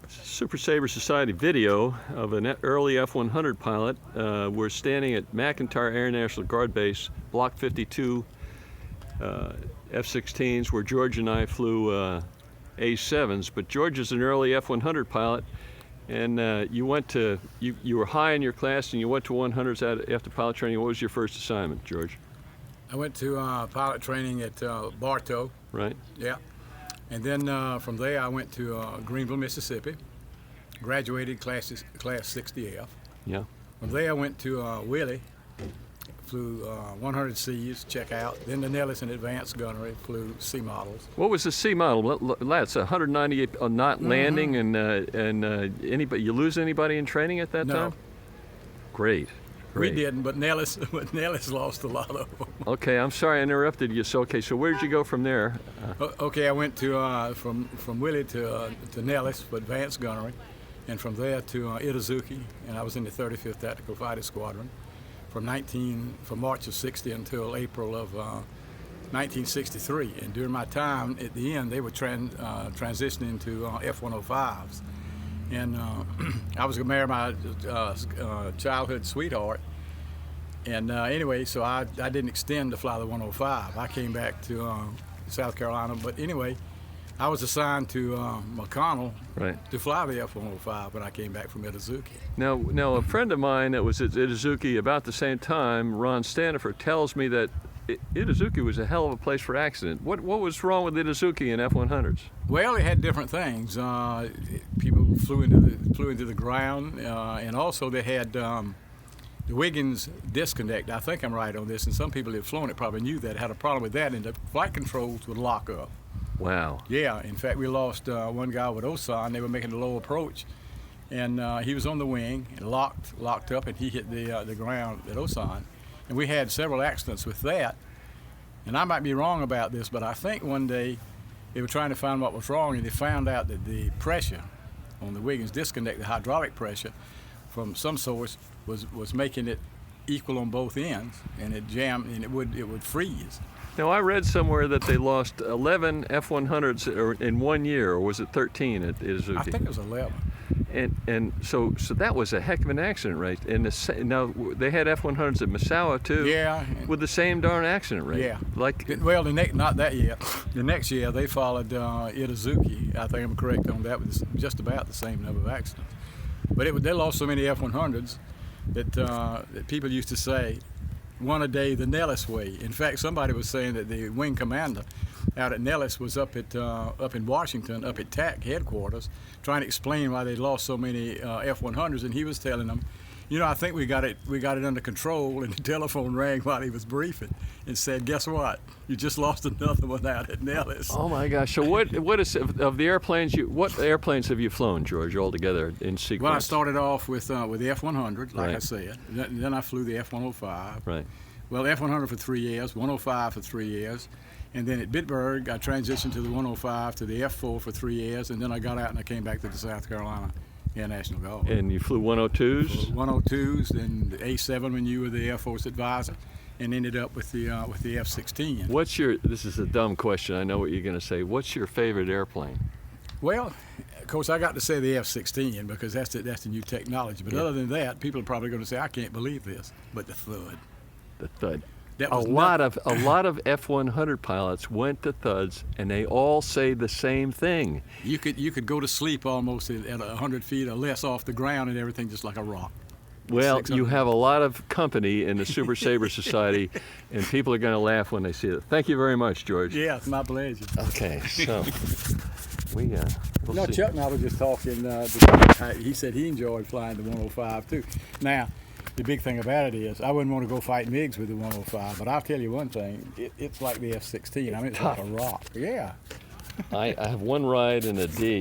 Super Sabre Society video of an early F-100 pilot. We're standing at McIntyre Air National Guard Base, Block 52, F-16s, where George and I flew A-7s. But George is an early F-100 pilot, and you were high in your class, and you went to 100s after pilot training. What was your first assignment, George? I went to pilot training at Bartow. Right. Yeah. And then from there I went to Greenville, Mississippi. Graduated class 60F. Yeah. From there I went to Willie, flew 100Cs, check out. Then to Nellis in advanced gunnery, flew C models. What was the C model? That's 198 knot landing, and anybody, you lose anybody in training at that time? Great. We didn't, but Nellis lost a lot of them. Okay, I'm sorry I interrupted you. So where did you go from there? Okay, I went to from Willie to Nellis for advanced gunnery, and from there to Itazuki, and I was in the 35th Tactical Fighter Squadron from March of '60 until April of 1963. And during my time, at the end, they were transitioning to F-105s. And I was going to marry my childhood sweetheart. And anyway, so I didn't extend to fly the 105. I came back to South Carolina. But anyway, I was assigned to McConnell to fly the F-105 when I came back from Itazuki. Now, a friend of mine that was at Itazuki about the same time, Ron Standifer, tells me that Itazuki was a hell of a place for accident. What was wrong with Itazuki and F-100s? Well, it had different things. People flew into the ground, and also they had the Wiggins disconnect. I think I'm right on this, and some people that had flown it probably knew that, had a problem with that, and the flight controls would lock up. Wow. Yeah, in fact, we lost one guy with Osan. They were making a low approach, and he was on the wing and locked up, and he hit the ground at Osan. And we had several accidents with that. And I might be wrong about this, but I think one day they were trying to find what was wrong, and they found out that the pressure on the Wiggins disconnect, the hydraulic pressure from some source, was making it equal on both ends, and it jammed, and it would freeze. Now, I read somewhere that they lost 11 F-100s in 1 year, or was it 13 at Itazuki? I think it was 11. And so that was a heck of an accident rate. And now they had F-100s at Misawa too. Yeah. With the same darn accident rate. Yeah. Well, not that year. The next year they followed Itazuki. I think I'm correct on that. With just about the same number of accidents. But they lost so many F-100s that people used to say, one a day the Nellis way. In fact, somebody was saying that the wing commander out at Nellis was up in Washington, up at TAC headquarters, trying to explain why they lost so many F-100s, and he was telling them, I think we got it under control. And the telephone rang while he was briefing and said, "Guess what? You just lost another one out at Nellis." Oh my gosh! So what is of the airplanes? What airplanes have you flown, George, altogether in sequence? Well, I started off with the F-100, like I said. Then I flew the F-105. Right. Well, F-100 for 3 years, 105 for 3 years. And then at Bitburg, I transitioned to the 105 to the F-4 for 3 years, and then I got out and I came back to the South Carolina Air National Guard. And you flew 102s? 102s, then the A-7 when you were the Air Force advisor, and ended up with the F-16. This is a dumb question, I know what you're going to say. What's your favorite airplane? Well, of course, I got to say the F-16 because that's the new technology. But other than that, people are probably going to say, "I can't believe this," but the Thud. The Thud. A lot of F-100 pilots went to Thuds, and they all say the same thing. You could go to sleep almost at 100 feet or less off the ground, and everything just like a rock. Well, you have a lot of company in the Super Sabre Society, and people are going to laugh when they see it. Thank you very much, George. Yeah, it's my pleasure. Okay, so we'll see. Chuck and I were just talking. He said he enjoyed flying the 105 too. Now, the big thing about it is I wouldn't want to go fight MiGs with the 105, but I'll tell you one thing, it's like the F-16. I mean, it's like a rock. Yeah. I have one ride in a D.